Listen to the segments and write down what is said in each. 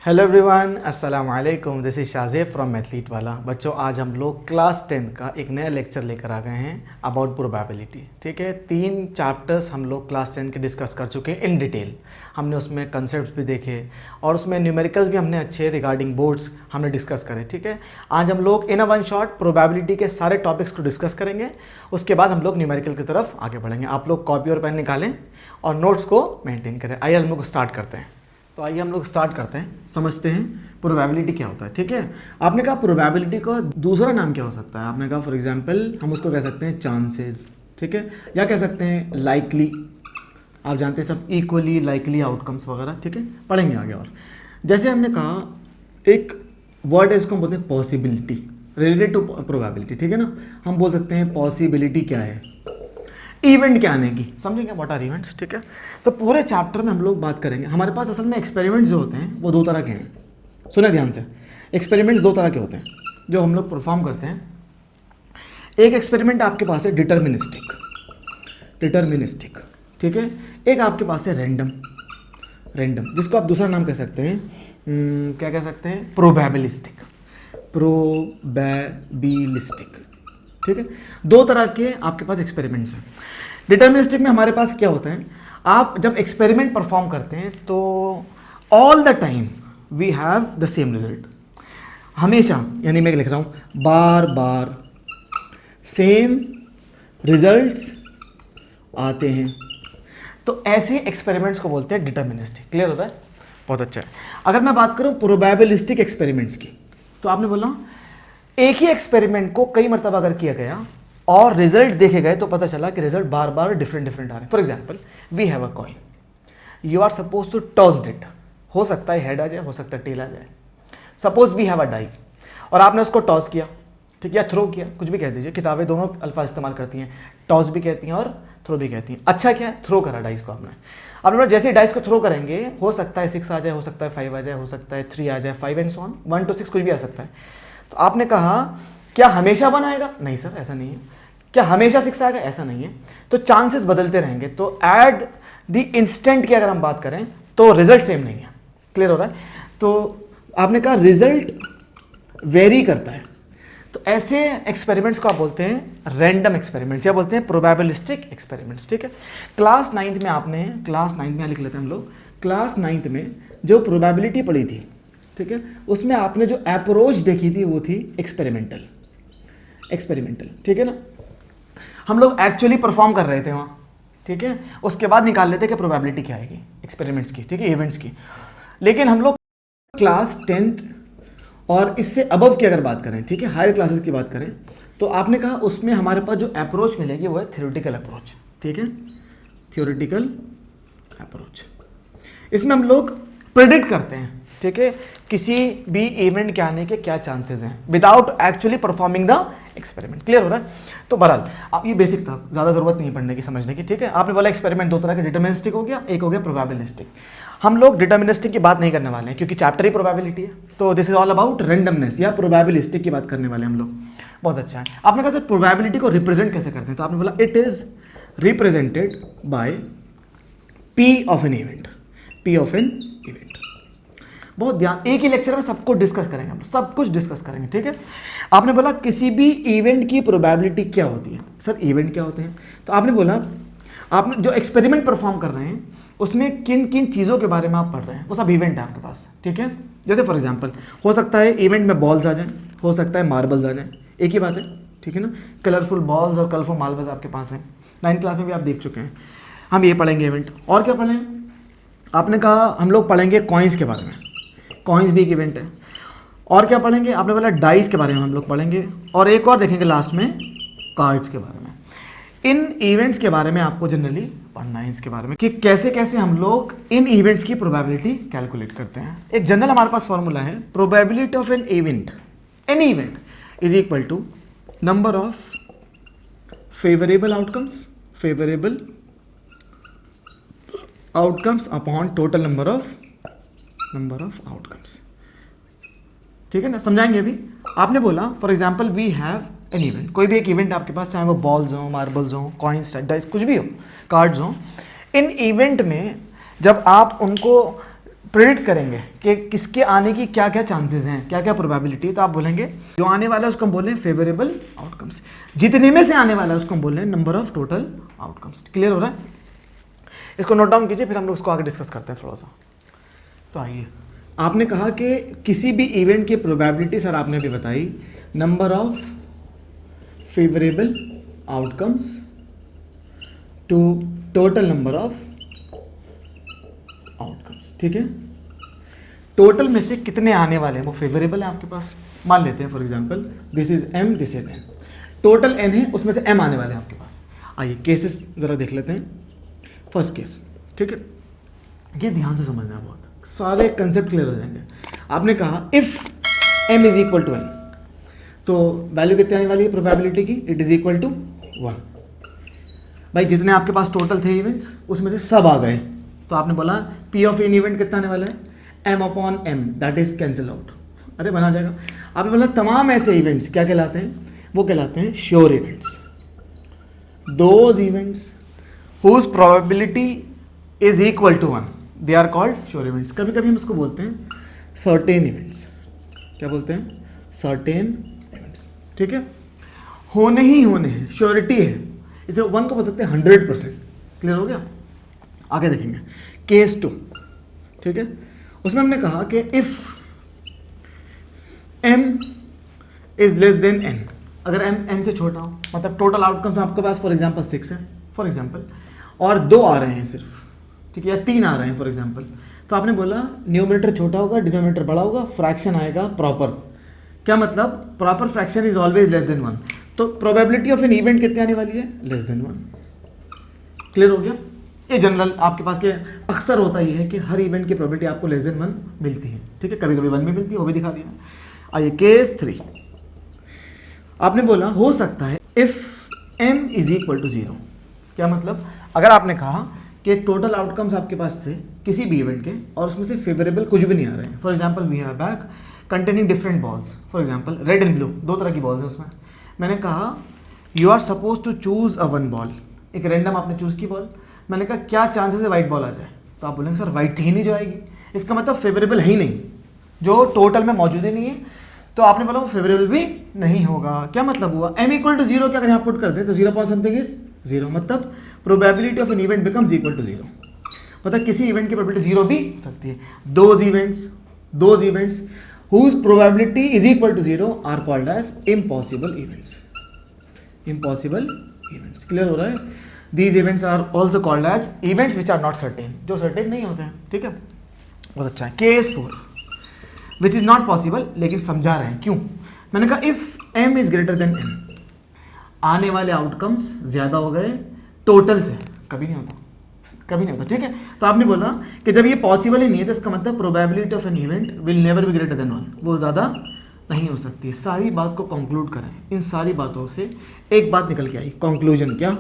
Hello everyone, अस्सलाम वालेकुम। This is Shahzeb from मैथलीट वाला। बच्चों, आज हम लोग क्लास 10 का एक नया लेक्चर लेकर आ गए हैं अबाउट प्रोबेबिलिटी। ठीक है, 3 चैप्टर्स हम लोग क्लास 10 के डिस्कस कर चुके हैं इन डिटेल। हमने उसमें कंसेप्ट्स भी देखे और उसमें न्यूमेरिकल्स भी हमने अच्छे रिगार्डिंग बोर्ड्स हमने डिस्कस करे। ठीक है, आज हम लोग इन अ वन शॉट प्रोबेबिलिटी के सारे टॉपिक्स को डिस्कस करेंगे। उसके बाद हम लोग न्यूमेरिकल की तरफ आगे बढ़ेंगे। आप लोग कॉपी और पेन निकालें और नोट्स को मेंटेन करें। आइए हम लोग स्टार्ट करते हैं। तो आइए हम लोग स्टार्ट करते हैं, समझते हैं प्रोबेबिलिटी क्या होता है। ठीक है, आपने कहा प्रोबेबिलिटी का दूसरा नाम क्या हो सकता है। आपने कहा फॉर एग्जांपल हम उसको कह सकते हैं चांसेस। ठीक है, या कह सकते हैं लाइकली। आप जानते हैं सब इक्वली लाइकली आउटकम्स वगैरह। ठीक है, पढ़ेंगे आगे। और जैसे हमने कहा एक वर्ड है, इसको हम बोलते हैं पॉसिबिलिटी रिलेटेड टू प्रोबेबिलिटी। ठीक है ना, हम बोल सकते हैं पॉसिबिलिटी क्या है, इवेंट क्या आने की। समझेंगे व्हाट आर इवेंट्स। ठीक है, तो पूरे चैप्टर में हम लोग बात करेंगे। हमारे पास असल में एक्सपेरिमेंट्स जो होते हैं वो दो तरह के हैं। सुने ध्यान से, एक्सपेरिमेंट्स दो तरह के होते हैं जो हम लोग परफॉर्म करते हैं। एक एक्सपेरिमेंट आपके पास है डिटर्मिनिस्टिक। ठीक है, एक आपके पास है रैंडम, जिसको आप दूसरा नाम कह सकते हैं क्या कह सकते हैं, प्रोबेबिलिस्टिक। ठीक है, दो तरह के आपके पास एक्सपेरिमेंट्स हैं। डिटर्मिनिस्टिक में हमारे पास क्या होता है, आप जब एक्सपेरिमेंट परफॉर्म करते हैं तो all the time we have the same result. हमेशा, यानी मैं लिख रहा हूं बार बार सेम रिजल्ट्स आते हैं। तो ऐसे एक्सपेरिमेंट्स को बोलते हैं डिटर्मिनिस्टिक। क्लियर हो रहा है? बहुत अच्छा है। अगर मैं बात करूं प्रोबेबिलिस्टिक एक्सपेरिमेंट्स की, तो आपने बोला एक ही एक्सपेरिमेंट को कई मरतबा अगर किया गया और रिजल्ट देखे गए तो पता चला कि रिजल्ट बार बार डिफरेंट आ रहे हैं। For example, we have a coin, you are suppose to toss it. हो सकता है हेड आ जाए, हो सकता है टेल आ जाए। Suppose we have a die और आपने उसको टॉस किया, ठीक है, या थ्रो किया, कुछ भी कह दीजिए। किताबें दोनों अल्फाज इस्तेमाल करती हैं, टॉस भी कहती हैं और थ्रो भी कहती हैं। अच्छा क्या है, थ्रो करा डाइस को आपने जैसे ही डाइस को थ्रो करेंगे, हो सकता है 6 आ जाए, हो सकता है 5 आ जाए, हो सकता है 3 आ जाए, 5 एंड सो ऑन, 1 to 6 कुछ भी आ सकता है। तो आपने कहा क्या हमेशा 1 आएगा? नहीं सर, ऐसा नहीं है। क्या हमेशा 6 आएगा? ऐसा नहीं है। तो चांसेस बदलते रहेंगे। तो एट द इंस्टेंट की अगर हम बात करें तो रिजल्ट सेम नहीं है। क्लियर हो रहा है? तो आपने कहा रिजल्ट वेरी करता है। तो ऐसे एक्सपेरिमेंट्स को आप बोलते हैं रैंडम एक्सपेरिमेंट्स या बोलते हैं प्रोबेबिलिस्टिक एक्सपेरिमेंट्स। ठीक है, क्लास 9th में आपने, क्लास 9th में लिख लेते हैं हम लोग, क्लास 9th में जो प्रोबेबिलिटी पढ़ी थी, ठीक है, उसमें आपने जो अप्रोच देखी थी वो थी एक्सपेरिमेंटल। ठीक है ना, हम लोग एक्चुअली परफॉर्म कर रहे थे वहां। ठीक है, उसके बाद निकाल लेते कि प्रोबेबिलिटी क्या आएगी एक्सपेरिमेंट्स की, ठीक है, इवेंट्स की। लेकिन हम लोग क्लास 10th और इससे अबव की अगर बात करें, ठीक है, हायर क्लासेस की बात करें, तो आपने कहा उसमें हमारे पास जो अप्रोच मिलेगी वो है थ्योरेटिकल अप्रोच। ठीक है, थ्योरेटिकल अप्रोच। इसमें हम लोग प्रेडिक्ट करते हैं, ठीक है, किसी भी इवेंट के आने के क्या चांसेस हैं without actually performing the experiment. Clear हो रहा है? तो बहरहाल आप, ये बेसिक था, ज़्यादा ज़रूरत नहीं पढ़ने की, समझने की। ठीक है, आपने बोला एक्सपेरिमेंट दो तरह के, डिटर्मिनिस्टिक हो गया, एक हो गया प्रोबेबिलिस्टिक। हम लोग डिटर्मिनिस्टिक की बात नहीं करने वाले हैं क्योंकि चैप्टर ही प्रोबेबिलिटी है। तो this is all about randomness या प्रोबेबिलिस्टिक की बात करने वाले हम लोग। बहुत अच्छा है। आपने कहा सर प्रोबेबिलिटी को रिप्रेजेंट कैसे करते हैं, तो आपने बोला it is represented by P of an event. बहुत ध्यान, एक ही लेक्चर में सबको डिस्कस करेंगे हम, सब कुछ डिस्कस करेंगे। ठीक है, आपने बोला किसी भी इवेंट की प्रोबेबिलिटी क्या होती है। सर इवेंट क्या होते हैं? तो आपने बोला आपने जो एक्सपेरिमेंट परफॉर्म कर रहे हैं उसमें किन किन चीज़ों के बारे में आप पढ़ रहे हैं, वो सब इवेंट है आपके पास। ठीक है, जैसे फॉर एग्जांपल हो सकता है इवेंट में बॉल्स आ जाएं, हो सकता है मार्बल्स आ जाएं, एक ही बात है। ठीक है ना, कलरफुल बॉल्स और कलरफुल मार्बल्स आपके पास हैं, 9th क्लास में भी आप देख चुके हैं। हम ये पढ़ेंगे इवेंट। और क्या पढ़ें? आपने कहा हम लोग पढ़ेंगे कॉइन्स के बारे में, कॉइन्स भी एक इवेंट है। और क्या पढ़ेंगे? आपने बोला डाइस के बारे में हम लोग पढ़ेंगे, और एक और देखेंगे लास्ट में कार्ड्स के बारे में। इन इवेंट्स के बारे में आपको जनरली पढ़ना है, इसके बारे में कि कैसे कैसे हम लोग इन इवेंट्स की प्रोबेबिलिटी कैलकुलेट करते हैं। एक जनरल हमारे पास फॉर्मूला है, probability of an event, any event is equal to number of favourable outcomes upon total number of outcomes. ठीक है ना, समझाएंगे अभी। आपने बोला for example we have an event, कोई भी एक इवेंट आपके पास, चाहे वो बॉल्स हो, मार्बल्स हो, कॉइन्स, डाइस, कुछ भी हो, कार्ड्स हो। इन इवेंट में जब आप उनको प्रेडिक्ट करेंगे कि किसके आने की क्या क्या चांसेस हैं, क्या क्या प्रोबेबिलिटी, तो आप बोलेंगे जो आने वाला है उसको हम बोल रहे हैं फेवरेबल आउटकम्स, जितने में से आने वाला है उसको हम बोल रहे हैं number of total outcomes. Clear हो रहा है? इसको नोट डाउन कीजिए, फिर हम लोग उसको आगे डिस्कस करते हैं थोड़ा सा। तो आइए, आपने कहा कि किसी भी इवेंट की प्रोबेबिलिटी, सर आपने भी बताई, number of favourable outcomes to total number of outcomes. ठीक है, टोटल में से कितने आने वाले हैं वो फेवरेबल है आपके पास। मान लेते हैं for example this is m, this is n, total n है, उसमें से m आने वाले हैं आपके पास। आइए केसेस जरा देख लेते हैं। फर्स्ट केस, ठीक है, ये ध्यान से समझना है, बहुत सारे कंसेप्ट क्लियर हो जाएंगे। आपने कहा if m is equal to n, तो वैल्यू कितनी आने वाली है प्रोबेबिलिटी की, इट इज इक्वल टू 1। भाई जितने आपके पास टोटल थे इवेंट्स उसमें से सब आ गए, तो आपने बोला P ऑफ एन इवेंट कितना आने वाला है, m upon m, that is cancel out. अरे बना जाएगा। आपने बोला तमाम ऐसे इवेंट्स क्या कहलाते हैं, वो कहलाते हैं sure events. Those events whose probability is equal to 1, they are called sure events. कभी कभी हम इसको बोलते हैं सर्टेन इवेंट्स। क्या बोलते हैं? Certain events. ठीक है, होने ही होने हैं, श्योरिटी है, इसे 1 को बोल सकते हैं 100%। क्लियर हो गया? आगे देखेंगे केस 2। ठीक है, उसमें हमने कहा कि if m is less then n, अगर m n से छोटा हो, मतलब टोटल आउटकम्स आपके पास फॉर एग्जांपल 6 है फॉर एग्जांपल, और 2 आ रहे हैं सिर्फ, ठीक है, या 3 आ रहे हैं फॉर एग्जांपल, तो आपने बोला न्यूमरेटर छोटा होगा, डिनोमिनेटर बड़ा होगा, फ्रैक्शन आएगा प्रॉपर। क्या मतलब? Proper fraction is always less than 1, तो प्रोबेबिलिटी ऑफ एन इवेंट कितनी आने वाली है? Less than 1। क्लियर हो गया? ये जनरल आपके पास के अक्सर होता ही है कि हर इवेंट की प्रोबेबिलिटी आपको लेस देन 1 मिलती है। ठीक है, कभी कभी 1 भी मिलती है, वो भी दिखा दिया। आइए केस 3, आपने बोला हो सकता है if m is equal to 0। क्या मतलब? अगर आपने कहा कि टोटल आउटकम्स आपके पास थे किसी भी इवेंट के और उसमें से फेवरेबल कुछ भी नहीं आ रहे हैं, for example we have bag containing different balls, for example red and blue, 2 तरह की बॉल्स हैं उसमें। मैंने कहा you are suppose to choose a 1 ball, एक रैंडम आपने चूज की बॉल। मैंने कहा क्या चांसेस है वाइट बॉल आ जाए, तो आप बोलेंगे सर वाइट ही नहीं जो आएगी, इसका मतलब फेवरेबल है ही नहीं, जो टोटल में मौजूद ही नहीं है, तो आपने बोला वो फेवरेबल भी नहीं होगा। क्या मतलब हुआ? m इक्वल टू 0 क्या अगर यहाँ पुट कर दें तो 0 पॉइंट समथिंग इज 0, मतलब probability of an event becomes equal to 0, मतलब किसी इवेंट की प्रोबेबिलिटी 0 भी हो सकती है। Those events whose probability is equal to 0 are called as impossible events. Impossible events. Clear हो रहा है? These events are also called as events which are not certain, जो certain नहीं होते हैं। ठीक है, बहुत अच्छा है। Case 4 which is not possible, लेकिन समझा रहे हैं क्यों। मैंने कहा if m is greater than n, आने वाले आउटकम्स ज्यादा हो गए टोटल से, कभी नहीं होता, कभी नहीं होता। ठीक है, तो आपने बोला कि जब ये पॉसिबल ही नहीं है तो इसका मतलब probability of an event will never be greater than 1, वो ज़्यादा नहीं हो सकती। सारी बात को कंक्लूड करें, इन सारी बातों से एक बात निकल के आई, कंक्लूजन। क्या?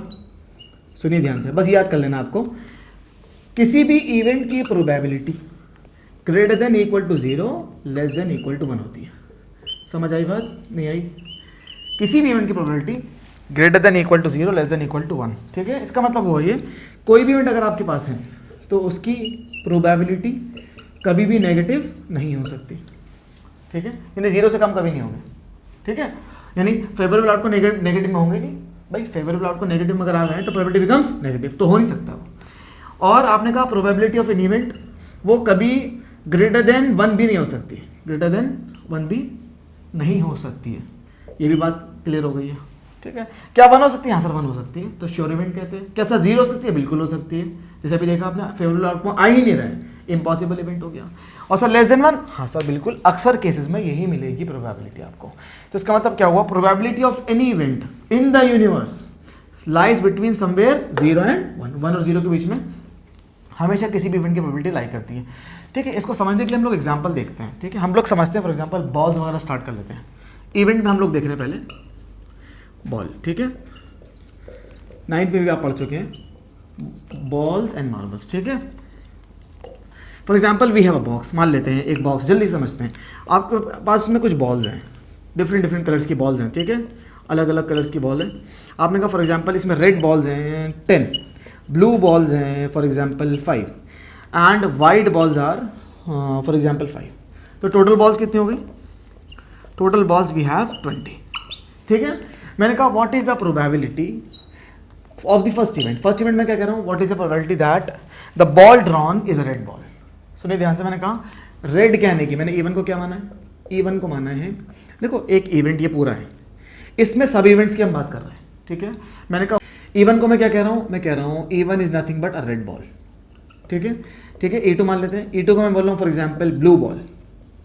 सुनिए ध्यान से, बस याद कर लेना आपको, किसी भी इवेंट की probability greater than equal to 0 less than equal to 1 होती है। समझ आई बात? नहीं आई? किसी भी इवेंट की probability greater than equal to 0 less than equal to 1। ठीक है, इसका मतलब वो है कोई भी इवेंट अगर आपके पास है तो उसकी प्रोबेबिलिटी कभी भी नेगेटिव नहीं हो सकती। ठीक है, यानी 0 से कम कभी नहीं होंगे। ठीक है, यानी फेवरेबल आउटकम नेगेटिव में होंगे नहीं। भाई फेवरेबल आउटकम नेगेटिव में अगर आ गए तो प्रोबेबिलिटी बिकम्स नेगेटिव, तो हो नहीं सकता वो। और आपने कहा प्रोबेबिलिटी ऑफ एन इवेंट वो कभी ग्रेटर देन 1 भी नहीं हो सकती, ग्रेटर देन 1 भी नहीं हो सकती है। ये भी बात क्लियर हो गई है। ठीक है, क्या 1 हो सकती है? हाँ सर 1 हो सकती है, तो श्योर इवेंट कहते हैं। क्या सर 0 हो सकती है? बिल्कुल हो सकती है, जैसे अभी देखा आपने फेवरेबल आउटकम आ ही नहीं रहा है, इम्पॉसिबल इवेंट हो गया। और सर लेस देन 1, हाँ सर बिल्कुल, अक्सर केसेस में यही मिलेगी प्रोबेबिलिटी आपको। तो इसका मतलब क्या हुआ? Probability of any event in the universe lies between somewhere 0 and 1, 1 और 0 के बीच में हमेशा किसी भी इवेंट की प्रोबेबिलिटी लाई करती है। ठीक है, इसको समझने के लिए हम लोग एग्जाम्पल देखते हैं। ठीक है, हम लोग समझते हैं, फॉर एग्जाम्पल बॉल्स वगैरह स्टार्ट कर लेते हैं। इवेंट में हम लोग देख रहे हैं पहले बॉल। ठीक है, 9th में भी आप पढ़ चुके हैं बॉल्स एंड मार्बल्स। ठीक है, for example we have a box, मान लेते हैं एक बॉक्स, जल्दी समझते हैं। आपके पास उसमें कुछ बॉल्स हैं, डिफरेंट कलर्स की बॉल्स हैं। ठीक है, अलग अलग कलर्स की बॉल है। आपने कहा फॉर एग्जाम्पल इसमें रेड बॉल्स हैं 10, ब्लू बॉल्स हैं for example 5 and white balls are for example 5, तो टोटल बॉल्स कितनी हो गई? टोटल बॉल्स वी हैव 20, ठीक है। मैंने कहा what is the probability of the first event. First event में क्या कह रहा हूँ, what is the probability that the ball drawn is a red ball. सुनिए ध्यान से, मैंने कहा रेड कहने की, मैंने इवन को क्या माना है? इवन को माना है। देखो एक इवेंट ये पूरा है, इसमें सब इवेंट्स की हम बात कर रहे हैं, ठीक है। मैंने कहा इवन को मैं क्या कह रहा हूँ? मैं कह रहा हूँ even is nothing but a red ball, ठीक है, ठीक है। E2 मान लेते हैं, E2 को मैं बोल रहा हूँ फॉर एग्जाम्पल ब्लू बॉल,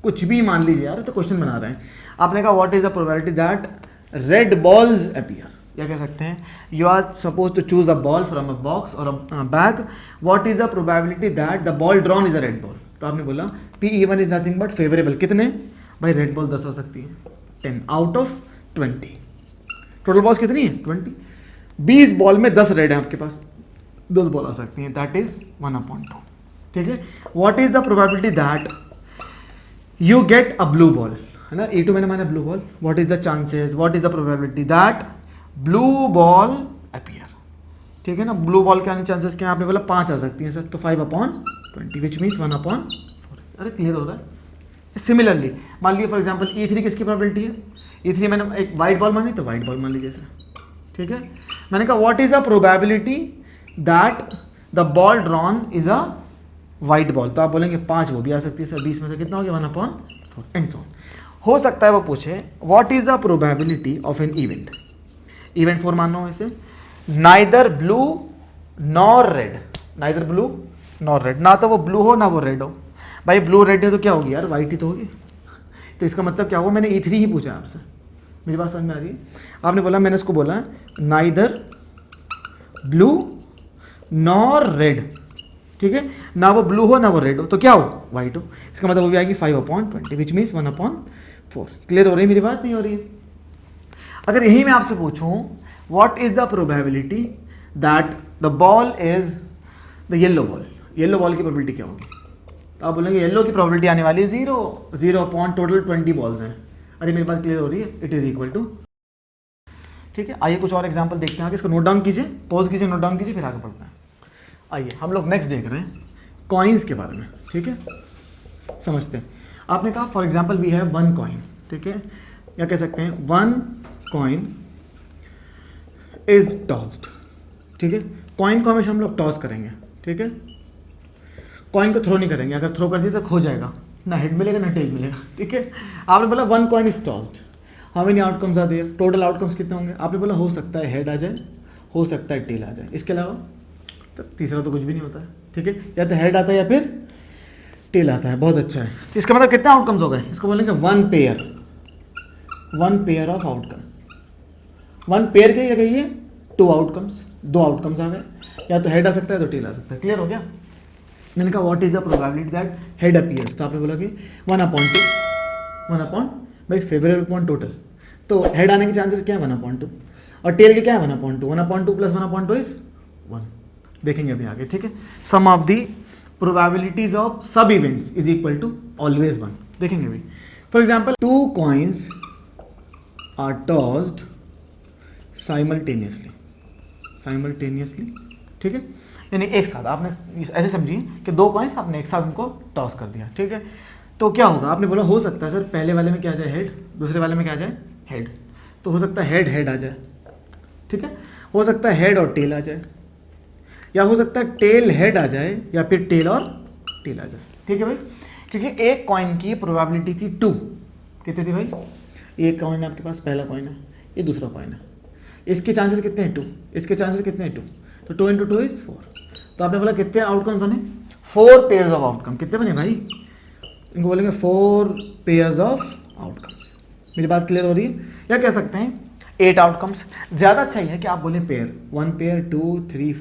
कुछ भी मान लीजिए यार, तो क्वेश्चन बना रहे हैं। आपने कहा what is the probability that red balls appear, या कह सकते हैं you are suppose to choose a ball from a box और a bag, what is the probability that the ball drawn is a red ball. तो आपने बोला P1 is nothing but favourable, कितने भाई? रेड बॉल 10 आ सकती है, 10 out of 20। Total balls कितनी है? 20। 20 बॉल में 10 रेड है आपके पास, 10 बॉल आ सकती हैं, दैट इज 1/2, ठीक है। What is the probability that you get a blue ball, है ना। E2 मैंने माना blue ball, what is the chances, what is the probability that blue ball appear, ठीक है ना। ब्लू बॉल के आने चांसेस क्या है? आपने बोला 5 आ सकती हैं सर, तो 5/20 विच मीन्स 1/4। अरे क्लियर हो रहा है। सिमिलरली मान लीजिए फॉर एग्जाम्पल E3 किसकी प्रोबेबिलिटी है? E3 मैंने एक वाइट बॉल मानी, तो वाइट बॉल मान लीजिए सर, ठीक है। मैंने कहा what is the probability that the ball drawn is a white ball, तो आप बोलेंगे 5, वो भी आ सकती है सर, 20 में से कितना हो गया? 1/4 एंड सो ऑन। हो सकता है वो पूछे what is the probability of an event, event 4 मान लो इसे, neither blue nor red, neither blue nor red, ना तो वो ब्लू हो ना वो रेड हो। भाई ब्लू रेड है तो क्या होगी यार? वाइट ही तो होगी। तो इसका मतलब क्या हुआ? मैंने E3 ही पूछा आपसे, मेरी बात समझ में आ रही है? आपने बोला, मैंने उसको बोला नाइदर ब्लू नॉर रेड, ठीक है, ना वो ब्लू हो ना वो रेड हो, तो क्या हो? वाइट हो। इसका मतलब वो भी आएगी 5/20 विच मीन्स 1/4। क्लियर हो रही है मेरी बात? नहीं हो रही है? अगर यही मैं आपसे पूछूं what is the probability that the ball is the yellow ball, yellow ball की प्रोबेबिलिटी क्या होगी? तो आप बोलेंगे येलो की प्रोबेबिलिटी आने वाली है 0 अपॉन टोटल 20 बॉल्स हैं। अरे मेरी बात क्लियर हो रही है? इट इज इक्वल टू, ठीक है। आइए कुछ और एग्जांपल देखते हैं आगे, इसको नोट डाउन कीजिए, पॉज कीजिए, नोट डाउन कीजिए, फिर आगे बढ़ते हैं। आइए हम लोग नेक्स्ट देख रहे हैं कॉइन्स के बारे में, ठीक है, समझते हैं। आपने कहा for example we have 1 coin, ठीक है, या कह सकते हैं 1 कॉइन इज टॉस्ड, ठीक है। कॉइन को हमेशा हम लोग टॉस करेंगे, ठीक है, कॉइन को थ्रो नहीं करेंगे, अगर थ्रो कर दिया तो खो जाएगा, ना हेड मिलेगा ना टेल मिलेगा, ठीक है। आपने बोला 1 coin is tossed, how many outcomes are there, total outcomes कितने होंगे? आपने बोला हो सकता है हेड आ जाए, हो सकता है टेल आ जाए, इसके अलावा तो तीसरा तो कुछ भी नहीं होता है, ठीक है। या तो हेड आता है या फिर टेल आता है, बहुत अच्छा है। तो इसका मतलब कितने आउटकम्स हो गए? इसको बोलेंगे 1 पेयर ऑफ आउटकम। 1 पेयर के क्या कहिए? 2 आउटकम्स, 2 आउटकम्स आ गए, या तो हेड आ सकता है तो टेल आ सकता है। क्लियर हो गया? मैंने कहा what is the probability that head appears, तो आपने बोला कि 1/2 भाई फेवरेबल अपॉन टोटल, तो हेड आने के चांसेस क्या है? 1/2, और टेल के क्या है? 1/2, 1/2 प्लस 1/2 इज 1। देखेंगे अभी आगे, ठीक है। Sum of the probabilities of सब events is equal to always 1। देखेंगे अभी। For example 2 coins are tossed simultaneously, ठीक है, यानी एक साथ आपने ऐसे समझिए कि 2 कॉइन्स आपने एक साथ उनको टॉस कर दिया, ठीक है। तो क्या होगा? आपने बोला हो सकता है सर पहले वाले में क्या आ जाए? हेड, दूसरे वाले में क्या आ जाए? हेड। तो हो सकता है हेड आ जाए, ठीक है, हो सकता है हेड और टेल आ जाए, या हो सकता है टेल हेड आ जाए, या फिर टेल और टेल आ जाए, ठीक है भाई। क्योंकि एक कॉइन की प्रोबेबिलिटी थी 2, कितनी थी भाई? एक कॉइन आपके पास, पहला कॉइन है, ये दूसरा कॉइन है, इसके चांसेस कितने हैं? 2, इसके चांसेस कितने हैं? 2, तो 2 × 2 इज 4। तो आपने बोला कितने आउटकम्स बने? 4 पेयर्स ऑफ आउटकम। कितने बने भाई? इनको बोलेंगे 4 पेयर्स ऑफ आउटकम्स। मेरी बात क्लियर हो रही है? या कह सकते हैं 8 आउटकम्स। ज़्यादा अच्छा ही है कि आप बोले pair, 1 pair 2 3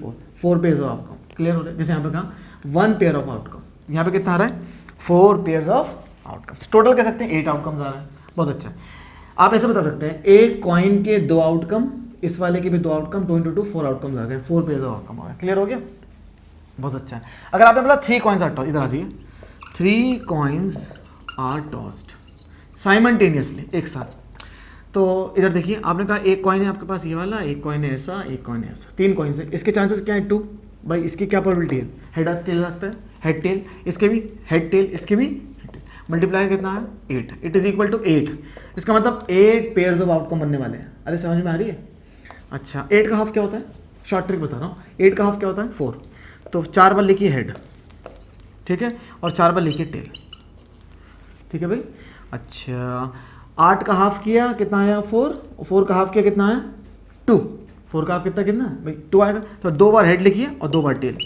4 pairs of outcome. Clear हो रहा है? जैसे यहाँ पे कहा 1 पेयर ऑफ आउटकम, यहाँ पे कितना आ रहा है? 4 पेयर्स ऑफ आउटकम्स। टोटल कह सकते हैं 8 आउटकम्स आ रहा है, बहुत अच्छा है। आप ऐसे बता सकते हैं एक कॉइन के 2 आउटकम, इस वाले के भी 2 आउटकम, 2 × 2 4 आउटकम्स आ गए, 4 पेयर्स ऑफ आउटकम आ गए। क्लियर हो गया? बहुत अच्छा है। अगर आपने बोला 3 कॉइन्स आर टॉस्ड, इधर आ जाइए, 3 कॉइन्स आर टॉस्ड साइमल्टेनियसली, एक साथ। तो इधर देखिए, आपने कहा एक कॉइन है आपके पास ये वाला, एक कॉइन है ऐसा, एक कॉइन है ऐसा, 3 कॉइन्स है, इसके चांसेस क्या है? 2। भाई इसकी क्या प्रोबेबिलिटी है? हेड टेल आ सकता है, हेड टेल, इसके भी हेड टेल, इसके भी हेड टेल, मल्टीप्लाई कितना है 8, इट इज इक्वल टू 8। इसका मतलब 8 पेयर्स ऑफ आउटकम बनने वाले हैं। अरे समझ में आ रही है? अच्छा 8 का हाफ क्या होता है, शॉर्ट ट्रिक बता रहा हूँ, 8 का हाफ क्या होता है 4, तो 4 बार लिखिए हेड, ठीक है, और 4 बार लिखिए टेल, ठीक है भाई। अच्छा 8 का हाफ किया कितना आया 4, 4 का हाफ किया कितना आया 2, 4 का हाफ कितना कितना भाई 2 आएगा, तो 2 बार हेड लिखिए और 2 बार टेल,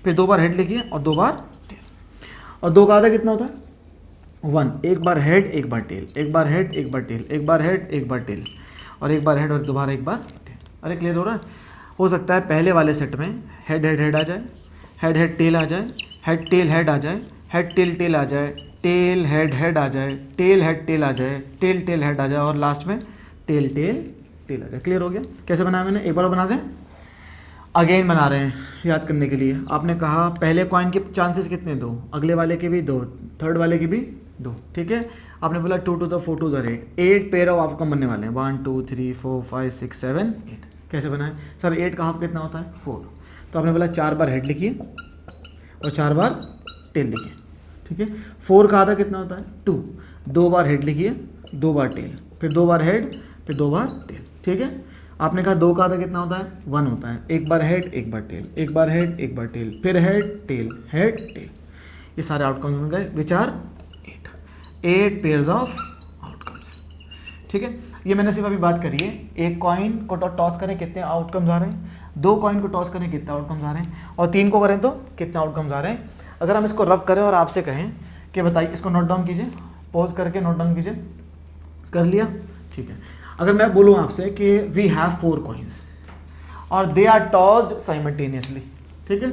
फिर 2 बार हेड लिखिए और 2 बार टेल, और 2 का आधा कितना होता है 1, एक बार हेड एक बार टेल, एक बार हेड एक बार टेल, एक बार हेड एक बार टेल, और एक बार हेड और दोबारा एक बार टेल। अरे क्लियर हो रहा है? हो सकता है पहले वाले सेट में हेड हेड हेड आ जाए, हेड हेड टेल आ जाए, हेड टेल हेड आ जाए, हेड टेल टेल आ जाए, टेल हेड हेड आ जाए, टेल हेड टेल आ जाए, टेल टेल हेड आ जाए, और लास्ट में टेल टेल टेल आ जाए। क्लियर हो गया? कैसे बनाया मैंने, एक बार बना दें, अगेन बना रहे हैं याद करने के लिए। आपने कहा पहले कॉइन के चांसेस कितने 2, अगले वाले के भी 2, थर्ड वाले के भी 2, ठीक है। आपने बोला 2 2 4 2 8, 8 पेयर ऑफ आउटकम बनने वाले हैं, 1 2 3 4 5 6 7 8। कैसे बनाए सर? 8 का हाफ कितना होता है 4, तो आपने बोला 4 बार हेड लिखिए और 4 बार टेल लिखिए, ठीक है। 4 का आधा कितना होता है 2, 2 बार हेड लिखिए 2 बार टेल, फिर 2 बार हेड फिर 2 बार टेल, ठीक है। आपने कहा 2 का आधा कितना होता है 1 होता है, एक बार हेड एक बार टेल, एक बार हेड एक बार टेल, फिर हेड टेल हेड टेल, ये सारे आउटकम्स बन गए which are 8 pairs of outcomes, ठीक है। ये मैंने सिर्फ अभी बात करी है, एक कॉइन को टॉस करें कितने आउटकम्स आ रहे हैं, 2 कॉइन को टॉस करें कितने आउटकम्स आ रहे हैं, और 3 को करें तो कितने आउटकम्स आ रहे हैं। अगर हम इसको रब करें और आपसे कहें कि बताइए, इसको नोट डाउन कीजिए, पॉज करके नोट डाउन कीजिए, कर लिया, ठीक है। अगर मैं बोलूँ आपसे कि वी हैव 4 कॉइन्स और दे आर टॉस्ड साइमल्टेनियसली, ठीक है।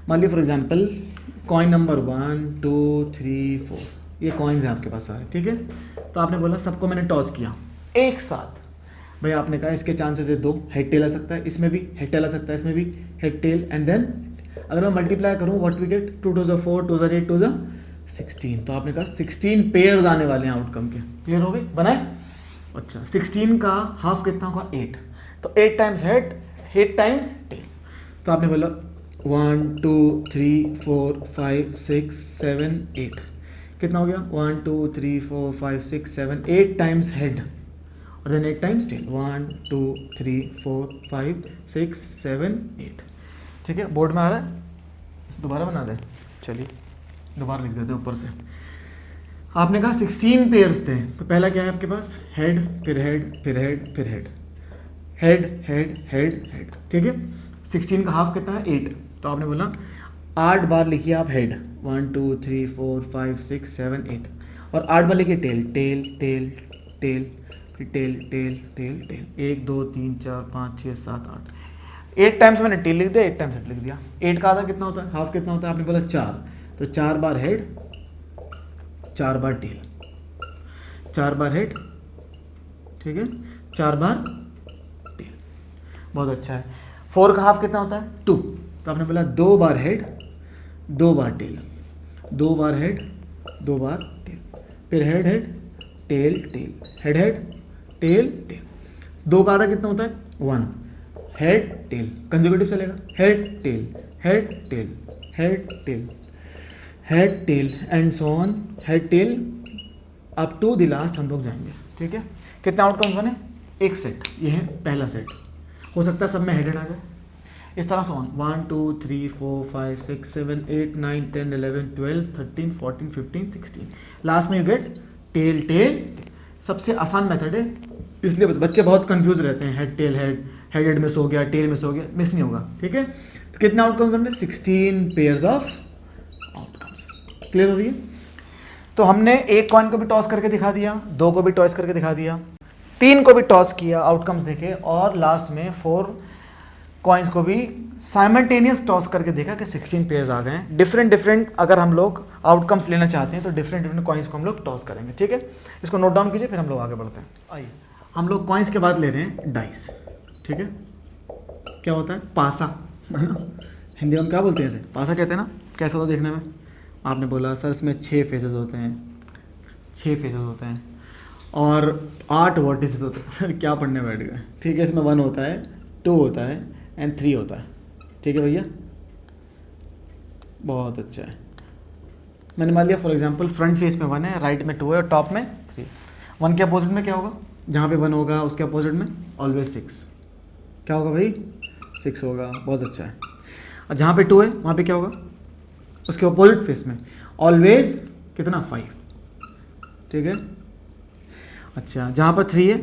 मान लीजिए फॉर एग्जाम्पल कॉइन नंबर 1 2 3 4, ये कॉइन्स हैं आपके पास सारे, ठीक है। तो आपने बोला सबको मैंने टॉस किया एक साथ, भाई आपने कहा इसके चांसेस है 2, हेड टेल आ सकता है, इसमें भी हेड टेल आ सकता है, इसमें भी हेड टेल, एंड देन अगर मैं मल्टीप्लाई करूँ व्हाट वी गेट 2 2 4 2 8 2 16, तो आपने कहा 16 पेयर्स आने वाले हैं आउटकम के। क्लियर हो गई? बनाए? अच्छा 16 का हाफ कितना होगा 8, तो 8 times head, head times tail, तो आपने बोला 1 2 3 4 5 6 7 8, कितना हो गया 1 2 3 4 5 6 7 8 टाइम्स हेड और देन 8 टाइम्स टेल, 1 2 3 4 5 6 7 8, ठीक है। बोर्ड में आ रहा है? दोबारा बना दें, चलिए दोबारा लिख देते हैं ऊपर से। आपने कहा 16 पेयर्स थे, तो पहला क्या है आपके पास हेड फिर हेड फिर हेड फिर head, head head head head, ठीक है। 16 का हाफ कितना है 8, तो आपने बोला 8 बार लिखिए आप हेड, 1 2 3 4 5 6 7 8, और 8 बार लिखिए टेल टेल टेल टेल, फिर tail tail tail tail, 1 2 3 4 5 6 7 8, 8 times मैंने टेल लिख दिया, 8 टाइम्स हेड लिख दिया। 8 का आधा कितना होता है, हाफ कितना होता है, आपने बोला 4, तो 4 बार हेड 4 बार टेल, 4 बार हेड, ठीक है, 4 बार टेल, बहुत अच्छा है। 4 का हाफ कितना होता है 2, तो आपने बोला 2 बार हेड 2 बार टेल, 2 बार हेड 2 बार टेल, फिर head head tail tail, head head tail tail. 2 का आधा कितना होता है 1, हेड टेल, कंसेक्यूटिव चलेगा, head tail head tail head tail head tail and so on, head tail up to the last हम लोग जाएंगे, ठीक है। कितने आउटकम्स बने? एक सेट, ये है पहला सेट, हो सकता है सब में हेडेड आ जाए, इस तरह से ऑन 1 2 3 4 5 6 7 8 9 10 11 12 13 14 15 16, लास्ट में यू गेट टेल टेल। सबसे आसान मेथड है, इसलिए बच्चे बहुत कंफ्यूज रहते हैं, head tail head, head head miss हो गया, टेल मिस हो गया, मिस नहीं होगा, ठीक है। तो कितने आउटकम्स बन रहे? 16 पेयर्स ऑफ आउटकम्स। क्लियर हो रही है? तो हमने एक कॉइन को भी टॉस करके दिखा दिया, 2 को भी टॉस करके दिखा दिया, 3 को भी टॉस किया, आउटकम्स देखे, और लास्ट में 4 कॉइन्स को भी साइमल्टेनियस टॉस करके देखा कि 16 पेयर्स आ गए हैं। डिफरेंट अगर हम लोग आउटकम्स लेना चाहते हैं तो डिफरेंट कॉइन्स को हम लोग टॉस करेंगे, ठीक है। इसको नोट डाउन कीजिए, फिर हम लोग आगे बढ़ते हैं। आइए हम लोग कॉइन्स के बाद ले रहे हैं डाइस, ठीक है। क्या होता है? पासा, है ना, हिंदी में क्या बोलते हैं इसे? पासा कहते हैं ना। कैसा था देखने में? आपने बोला सर इसमें 6 फेसेस होते हैं, 6 फेसेस होते हैं और 8 वर्टिसेस होते हैं। सर क्या पढ़ने बैठ गए? ठीक है, इसमें 1 होता है, 2 होता है एंड 3 होता है, ठीक है भैया, बहुत अच्छा है। मैंने मान लिया फॉर एग्जांपल फ्रंट फेस में 1 है, राइट में 2 है और टॉप में 3। 1 के अपोजिट में क्या होगा, जहाँ पे 1 होगा उसके अपोजिट में ऑलवेज 6। क्या होगा भाई, 6 होगा, बहुत अच्छा है। और जहाँ पे 2 है वहाँ पे क्या होगा, उसके अपोजिट फेस में ऑलवेज कितना, 5। ठीक है, अच्छा जहाँ पर 3 है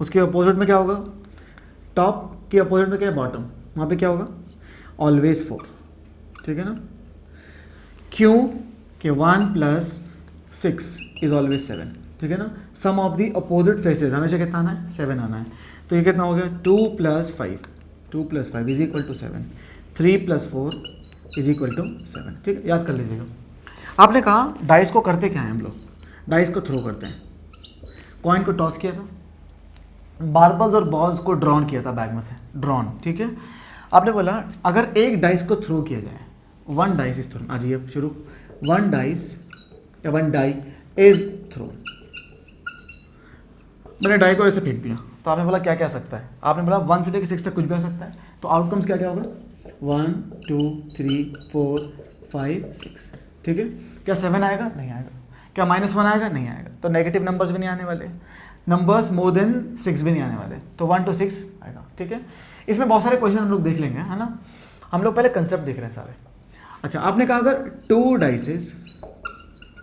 उसके अपोजिट में क्या होगा, टॉप के अपोजिट में क्या है, बॉटम, वहाँ पे क्या होगा, ऑलवेज 4। ठीक है ना, क्यों कि 1 + 6 इज ऑलवेज 7। ठीक है ना, सम ऑफ द अपोजिट फेसेस हमेशा कितना आना है, 7 आना है। तो ये कितना हो गया, 2 + 5, 2 + 5 is equal to 7, 3 + 4 is equal to 7। ठीक है, याद कर लीजिएगा। आपने कहा डाइस को करते क्या है हम लोग, डाइस को थ्रो करते हैं। कॉइन को टॉस किया था, मार्बल्स और बॉल्स को ड्रॉन किया था बैग में से, ड्रॉन। ठीक है, आपने बोला अगर एक डाइस को थ्रो किया जाए, 1 डाइस इज थ्रोन, आ जाइए शुरू, 1 डाइस या 1 डाई इज थ्रोन। मैंने डाई को ऐसे फेंक दिया, तो आपने बोला क्या क्या आ सकता है, आपने बोला 1 से लेकर 6 तक कुछ भी आ सकता है। तो आउटकम्स क्या क्या होगा, 1 2 3 4 5 6। ठीक है, क्या 7 आएगा, नहीं आएगा। क्या -1 आएगा, नहीं आएगा। तो नेगेटिव नंबर्स भी नहीं आने वाले, नंबर्स मोर देन 6 भी नहीं आने वाले, तो 1 to 6 आएगा। ठीक है, इसमें बहुत सारे क्वेश्चन हम लोग देख लेंगे, है ना। हम लोग पहले कंसेप्ट देख रहे हैं सारे। अच्छा, आपने कहा अगर 2 डाइसेस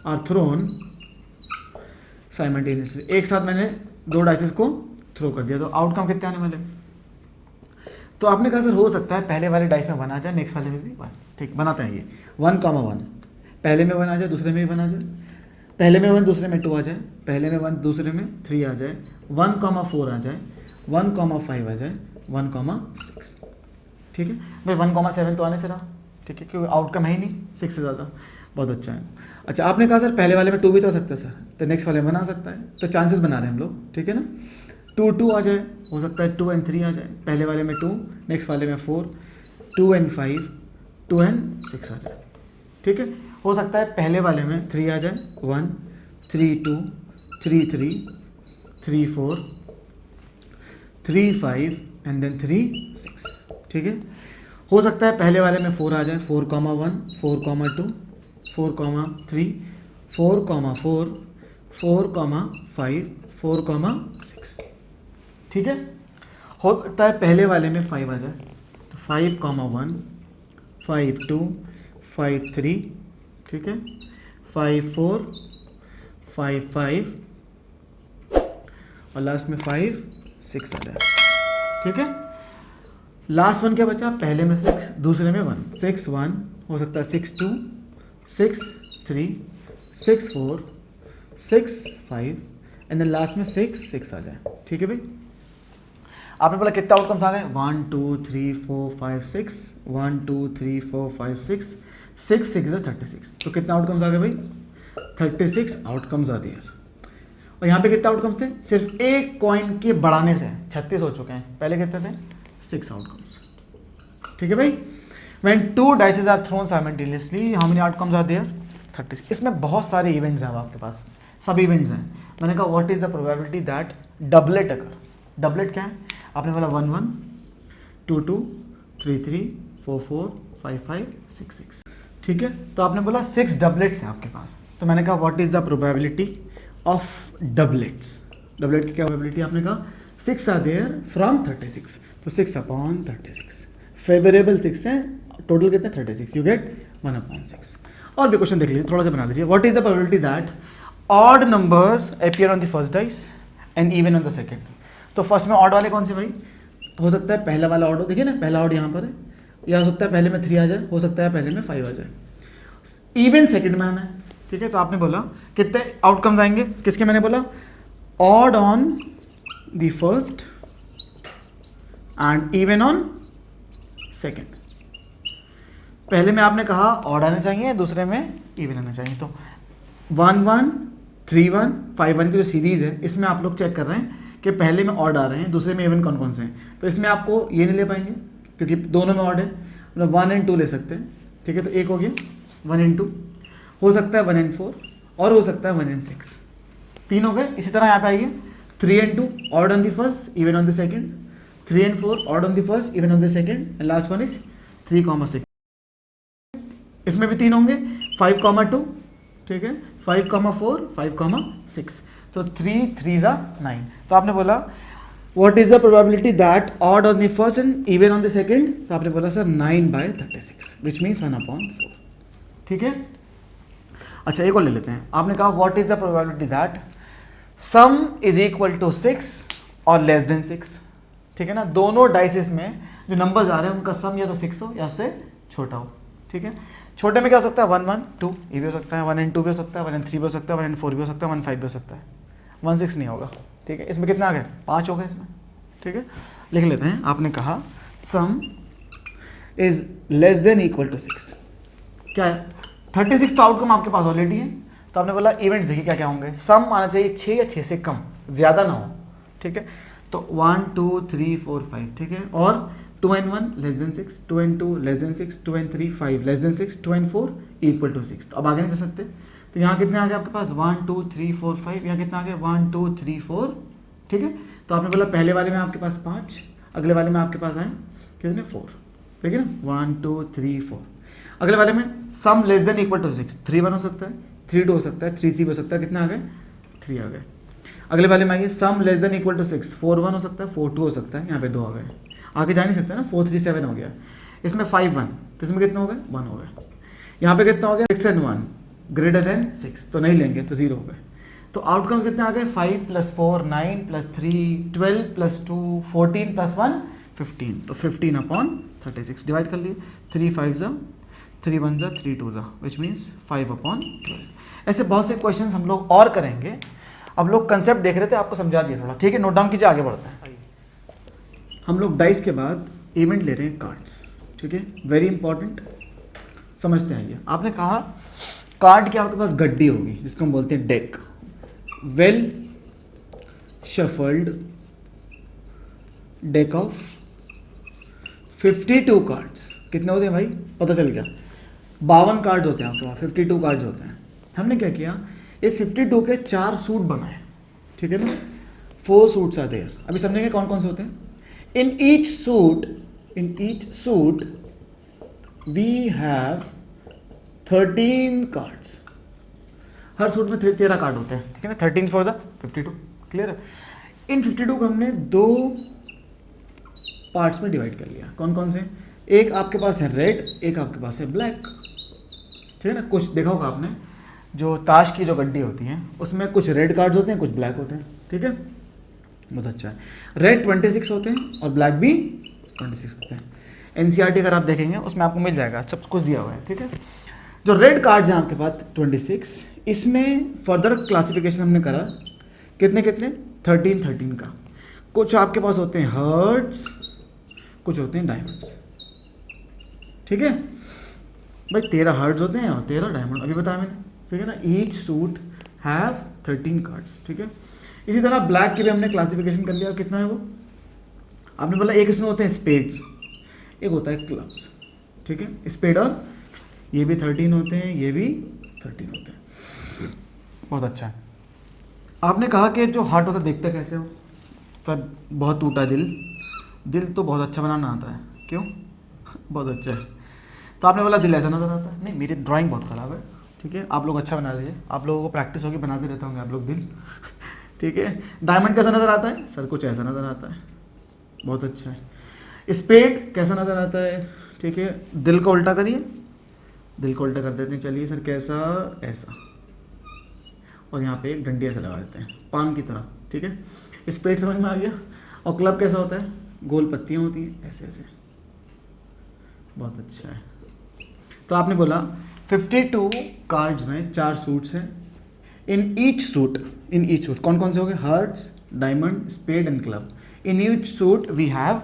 आर थ्रोन साइमल्टेनियसली, एक साथ मैंने 2 डाइसेस को थ्रो कर दिया, तो आउटकम कितने आने वाले। तो आपने कहा सर हो सकता है पहले वाले डाइस में 1 आ जाए, नेक्स्ट वाले में भी 1। ठीक, बनाते हैं ये 1, 1, पहले में 1 आ जाए, दूसरे में भी 1 आ जाए, पहले में 1 दूसरे में 2 आ जाए, पहले में 1 दूसरे में 3 आ जाए, 1, 4 आ जाए, 1, 5 आ जाए, 1, 6। ठीक है भाई, 1, 7 तो आने से रहा। ठीक है, क्योंकि आउटकम है ही नहीं 6 से ज़्यादा, बहुत अच्छा है। अच्छा, आपने कहा सर पहले वाले में 2 भी तो आ सकता है सर, तो नेक्स्ट वाले में 1 आ सकता है, तो चांसेस बना रहे हैं हम लोग। ठीक है ना, 2, 2 आ जाए, हो सकता है 2 and 3 आ जाए, पहले वाले में 2, नेक्स्ट वाले में 4, 2 and 5, 2 and 6 आ जाए। ठीक है, हो सकता है पहले वाले में 3 आ जाए, 1 3 2 3 3 3 4 3 5 एंड देन 3 6। ठीक है, हो सकता है पहले वाले में 4 आ जाए, 4, 1 4, 2 4, 3 4, 4 4, 5 4, 6। ठीक है, हो सकता है पहले वाले में 5 आ जाए, तो 5, 1 5 2 5 3। ठीक है, 5 4 5 5 और लास्ट में 5 6 आ जाए। ठीक है, लास्ट 1 क्या बचा, पहले में 6 दूसरे में 1, 6 1 हो सकता है, 6 2 6 3 6 4 6 5 एंड देन लास्ट में 6 6 आ जाए। ठीक है भाई, आपने बोला कितने आउटकम्स आ गए, 1 2 3 4 5 6, 1 2 3 4 5 6 6 6 है 36। तो कितने आउटकम्स आ गए भाई, 36 आउटकम्स आ दिए। और यहाँ पे कितने आउटकम्स थे, सिर्फ एक कॉइन के बढ़ाने से 36 हो चुके हैं, पहले कितने थे, 6 आउटकम्स। ठीक है भाई, when 2 dices are thrown simultaneously how many outcomes are there, 36। इसमें बहुत सारे इवेंट्स हैं आपके पास, सब इवेंट्स हैं। मैंने कहा what is the probability that doublet occur, doublet क्या है, आपने बोला 1 1 2 2 3 3 4 4 5 5 6 6। ठीक है, तो आपने बोला 6 डबलेट्स हैं आपके पास, तो मैंने कहा what is the probability of doublets, doublet की क्या प्रोबेबिलिटी, आपने कहा 6 आर देयर फ्रॉम 36, तो 6/36 फेवरेबल 6 है, टोटल कितने 36, यू गेट 1/6। और भी क्वेश्चन देख लीजिए, थोड़ा सा बना लीजिए, what is the probability that odd numbers appear on the first dice and even on the second. तो फर्स्ट में ऑड वाले कौन से भाई, हो सकता है पहला वाला ऑड हो, देखिए ना पहला ऑड यहाँ पर है, या हो सकता है पहले में 3 आ जाए, हो सकता है पहले में 5 आ जाए, इवन सेकंड में आना है। ठीक है, तो आपने बोला कितने आउटकम्स आएंगे, किसके, मैंने बोला odd on the first and even on second. पहले में आपने कहा ऑड आने चाहिए, दूसरे में इवन आना चाहिए। तो 1 1 3 1 5 1 की जो सीरीज है, इसमें आप लोग चेक कर रहे हैं कि पहले में ऑड आ रहे हैं, दूसरे में इवन कौन कौन से हैं। तो इसमें आपको ये नहीं ले पाएंगे क्योंकि दोनों में ऑड है, मतलब 1 and 2 ले सकते हैं। ठीक है, तो एक हो गया 1 and 2, हो सकता है 1 and 4 और हो सकता है 1 and 6, 3 हो गए। इसी तरह यहाँ पे आइए 3 and 2 odd on the first even on the second, 3 and 4 odd on the first even on the second and last one is 3, 6। इसमें भी 3 होंगे, 5,2, ठीक है, 5,4, 5,6, तो 3 3 9। तो आपने बोला what is the probability that odd on the first and even on the second, तो आपने बोला सर 9/36 विच मीन्स 1/4, ठीक है। अच्छा एक और ले लेते हैं, आपने कहा what is the probability that sum is equal to 6 और लेस देन 6, ठीक है ना। दोनों डाइसेस में जो नंबर्स आ रहे हैं उनका सम या तो 6 हो या उससे छोटा हो, ठीक है। छोटे में क्या हो सकता है 1 1 2, ये भी हो सकता है, 1 and 2 भी हो सकता है, 1 and 3 भी हो सकता है, 1 and 4 भी हो सकता है, 1 5 भी हो सकता है, 1 6 नहीं होगा, ठीक है। इसमें कितना आ गया 5 हो गए इसमें, ठीक है। लिख लेते हैं, आपने कहा sum is less than equal to 6, क्या है 36, तो आउटकम आपके पास ऑलरेडी है। तो आपने बोला इवेंट्स देखिए क्या क्या होंगे, सम आना चाहिए 6 या 6 से कम, ज़्यादा ना हो, ठीक है। तो 1 2 3 4 5, ठीक है, और 2 and 1 less than 6, 2 and 2 less than 6, 2 and 3 5 less than 6, 2 and 4 equal to 6। तो अब आगे नहीं जा सकते, तो यहाँ कितने आ गए आपके पास 1 2 3 4 5, यहाँ कितना आ गया 1 2 3 4, ठीक है। तो आपने बोला पहले वाले में आपके पास 5, अगले वाले में आपके पास आए कितने 4, ठीक है ना, 1 2 3 4। अगले वाले में sum less than equal to 6, 3 1 हो सकता है, 3 2 हो सकता है, 3 3 हो सकता है, कितने आ गए 3 आ गए। अगले वाले में आइए sum less than equal to 6, 4 1 हो सकता है, 4 2 हो सकता है, यहाँ पे 2 आ गए, आगे जा नहीं सकता ना, 4 3 7 हो गया। इसमें 5 1, तो इसमें कितने हो गए 1 हो गए। यहाँ पे कितना हो गया 6 and 1 ग्रेटर देन 6, तो नहीं लेंगे तो 0 हो गए। तो आउटकम्स कितने आ गए 5 + 4 9 + 3 12 + 2 14 + 1 15, तो 15/36 डिवाइड कर लिए, 3 5 3 1 3 2 विच मीन्स 5/12। ऐसे बहुत से क्वेश्चंस हम लोग और करेंगे। अब लोग कंसेप्ट देख रहे थे, आपको समझा दिया थोड़ा, ठीक है। नोट डाउन कीजिए, आगे बढ़ते हैं। हम लोग डाइस के बाद इवेंट ले रहे हैं कार्ड्स, ठीक है, वेरी इंपॉर्टेंट, समझते हैं। ये आपने कहा कार्ड की आपके पास गड्डी होगी जिसको हम बोलते हैं deck, well shuffled deck of 52 cards. कितने होते हैं भाई पता चल गया, 52 कार्ड्स होते हैं आपके पास, 52 कार्ड्स होते हैं। हमने क्या किया, इस 52 के 4 सूट बनाए, ठीक है ना, 4 सूट्स आर देयर। अभी समझेंगे कौन कौन से होते हैं। In each suit we have 13 cards। Her suit में 13 कार्ड होते हैं, ठीक है ना, 13 4 52, क्लियर है। इन 52 को हमने 2 पार्ट्स में डिवाइड कर लिया। कौन कौन से, एक आपके पास है रेड, एक आपके पास है ब्लैक, ठीक है ना। कुछ देखा होगा आपने, जो ताश की जो गड्डी होती है उसमें कुछ रेड कार्ड्स होते हैं, कुछ ब्लैक होते हैं, ठीक है, बहुत अच्छा है। रेड 26 होते हैं और ब्लैक भी 26 होते हैं। एनसीईआरटी अगर आप देखेंगे उसमें आपको मिल जाएगा, सब कुछ दिया हुआ है, ठीक है। जो रेड कार्ड्स हैं आपके पास 26, इसमें फर्दर क्लासिफिकेशन हमने करा, कितने कितने 13 13 का। कुछ आपके पास होते हैं हर्ट्स, कुछ होते हैं डायमंड्स, ठीक है भाई, 13 हर्ट्स होते हैं और 13 डायमंड, अभी बताया मैंने, ठीक है ना। ईच सूट हैव 13 कार्ड्स, ठीक है। इसी तरह ब्लैक की भी हमने क्लासिफिकेशन कर लिया, कितना है वो, आपने बोला एक इसमें होते हैं स्पेड्स, एक होता है क्लब्स, ठीक है। स्पेड और ये भी 13 होते हैं, ये भी 13 होते हैं, बहुत अच्छा है। आपने कहा कि जो हार्ट होता है देखते कैसे हो, सर बहुत टूटा दिल तो बहुत अच्छा बनाना आता है, क्यों बहुत अच्छा है। तो आपने बोला दिल ऐसा नजर आता है, नहीं मेरी ड्राइंग बहुत ख़राब है, ठीक है, आप लोग अच्छा बना लीजिए, आप लोगों को प्रैक्टिस होगी, बनाते रहते होंगे आप लोग दिल, ठीक है। डायमंड कैसा नज़र आता है, सर कुछ ऐसा नज़र आता है, बहुत अच्छा है। स्पेड कैसा नज़र आता है, ठीक है, दिल को उल्टा करिए, दिल को उल्टा कर देते हैं, चलिए सर कैसा, ऐसा, और यहाँ पे एक डंडी ऐसा लगा देते हैं पान की तरह, ठीक है। स्पेड समझ में आ गया। और क्लब कैसा होता है, गोल पत्तियाँ होती हैं ऐसे ऐसे, बहुत अच्छा है। तो आपने बोला 52 कार्ड्स में 4 सूट्स हैं। इन ईच सूट कौन कौन से हो गए, hearts, diamond, spade and club. In each suit we have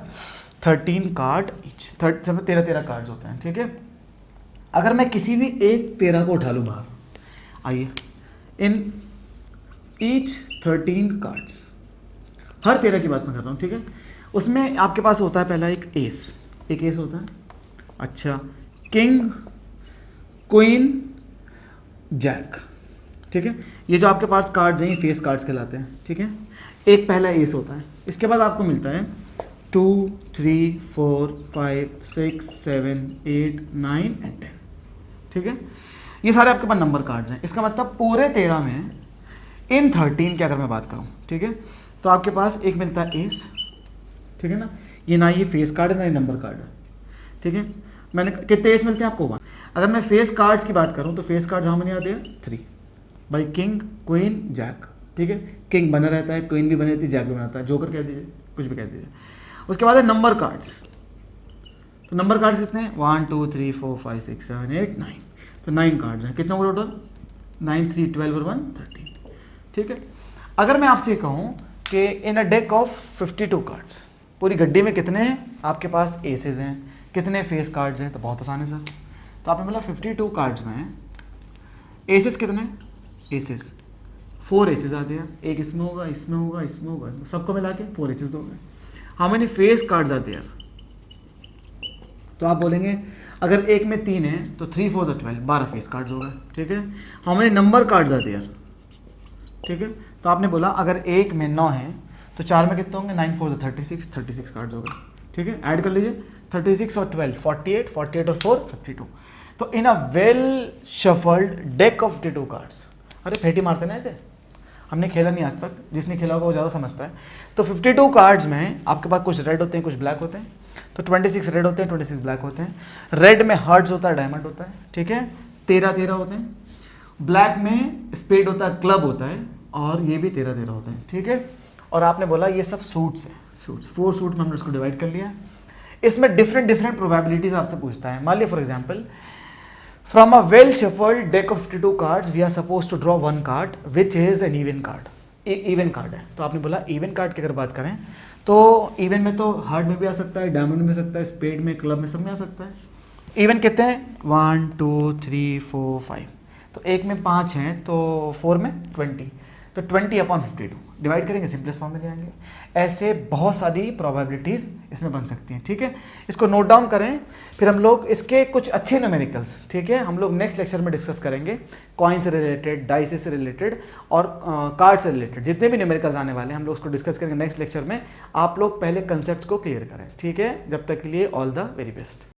13 card each, 13 cards होते हैं, ठीक है। अगर मैं किसी भी एक 13 को उठा लूँ बाहर, आइए, इन ईच 13 कार्ड्स, हर 13 की बात मैं कर रहा हूँ, ठीक है। उसमें आपके पास होता है पहला एक एस होता है, अच्छा, किंग, क्वीन, जैक, ठीक है। ये जो आपके पास कार्ड्स हैं ये फेस कार्ड्स कहलाते हैं, ठीक है। एक पहला एस होता है, इसके बाद आपको मिलता है 2 3 4 5 6 7 8 9 एंड 10, ठीक है। ये सारे आपके पास नंबर कार्ड्स हैं। इसका मतलब पूरे 13 में इन 13 की अगर मैं बात करूँ, ठीक है, तो आपके पास एक मिलता है एस, ठीक है ना, ये ना ये फेस कार्ड है ना ये नंबर कार्ड है, ठीक है। मैंने कितने एस मिलते हैं आपको 1। अगर मैं फेस कार्ड्स की बात करूँ तो फेस कार्ड्स हाउ मेनी आते हैं 3 भाई, किंग क्वीन जैक, ठीक है। किंग बना रहता है, क्वीन भी बनी रहती है, जैक भी बनाता है, जोकर कह दीजिए, कुछ भी कह दीजिए। उसके बाद है नंबर कार्ड्स। तो नंबर कार्ड्स कितने हैं 1 2 3 4 5 6 7 8 9, तो 9 कार्ड्स हैं। कितने टोटल 9 3 12 और 1 13, ठीक है। अगर मैं आपसे कहूँ कि इन अ डेक ऑफ 52 कार्ड्स, पूरी गड्डी में कितने हैं आपके पास एसेस हैं, कितने फेस कार्ड्स हैं, तो बहुत आसान है सर। तो आपने बोला 52 कार्ड्स में एसेस कितने, एसेस 4 एसेस आते हैं, एक इसमें होगा, इसमें होगा, इसमें होगा, सबको मिला के 4 एसेस हो गए। हाउ मेनी फेस कार्ड्स आते हैं, तो आप बोलेंगे अगर एक में 3 है तो 3 4 12, 12 फेस कार्ड्स हो गए, ठीक है। हाउ मेनी नंबर कार्ड्स आते हैं, ठीक है। तो आपने बोला अगर एक में 9 है तो 4 में कितने होंगे 9 4 36, 36 कार्ड्स हो गए, ठीक है। ऐड कर लीजिए 36 और 12 48, 48 और 4 52। तो in a well shuffled deck of 52 cards, अरे फेटी मारते ना ऐसे, हमने खेला नहीं आज तक, जिसने खेला होगा वो ज़्यादा समझता है। तो 52 कार्ड्स में आपके पास कुछ रेड होते हैं, कुछ ब्लैक होते हैं। तो 26 रेड होते हैं, 26 ब्लैक होते हैं। रेड में हार्ट्स होता है, डायमंड होता है, ठीक है, 13 होते हैं। ब्लैक में स्पेड होता है, क्लब होता है, और ये भी 13 होते हैं, ठीक है। और आपने बोला ये सब सूट्स हैं, सूट्स 4 सूट में हमने उसको डिवाइड कर लिया। इसमें डिफरेंट डिफरेंट प्रोबेबिलिटीज आपसे पूछता है। मान लिया for example from a well shuffled deck of 52 cards we are suppose to draw 1 card which is an even card, even card है। तो आपने बोला इवन कार्ड की अगर बात करें तो इवन में तो हार्ट में भी आ सकता है, डायमंड में भी आ सकता है, स्पेड में, क्लब में, सब में आ सकता है। इवन कितने हैं 1 2 3 4 5, तो एक में 5 हैं तो 4 में 20, तो 20/52 डिवाइड करेंगे, सिंपलेस्ट फॉर्म में ले आएंगे। ऐसे बहुत सारी प्रोबेबिलिटीज़ इसमें बन सकती हैं, ठीक है। इसको नोट डाउन करें, फिर हम लोग इसके कुछ अच्छे न्यूमेरिकल्स, ठीक है, हम लोग नेक्स्ट लेक्चर में डिस्कस करेंगे। कॉइन से रिलेटेड, डाइस से रिलेटेड और कार्ड से रिलेटेड जितने भी न्यूमेरिकल्स आने वाले हैं हम लोग उसको डिस्कस करेंगे नेक्स्ट लेक्चर में। आप लोग पहले कंसेप्ट को क्लियर करें, ठीक है। जब तक के लिए ऑल द वेरी बेस्ट।